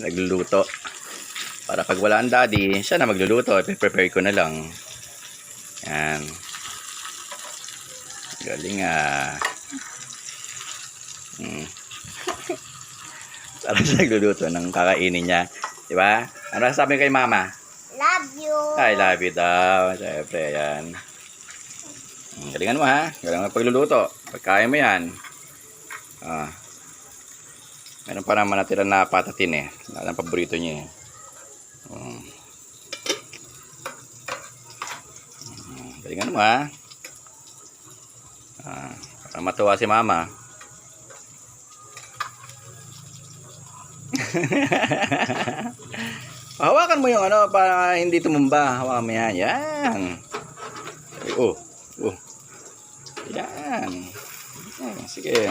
nagluluto. Para pag wala ang daddy, siya na magluluto. I-prepare ko na lang. Yan. Galing Sarap siya nagluluto ng kakainin niya. Diba? Ano sabi kay mama? Love you. I love you daw. Siyempre, yan. Galingan mo ha. Galingan mo pagluluto. Pagkain mo yan. Meron pa naman natira na patatin eh. Lahat ng paborito niya eh. Galingan mo ha. Para matuwa si mama. Hawakan mo yung ano para hindi tumumba. Hawakan mo yan. Yan. Oh. Yan. Sige.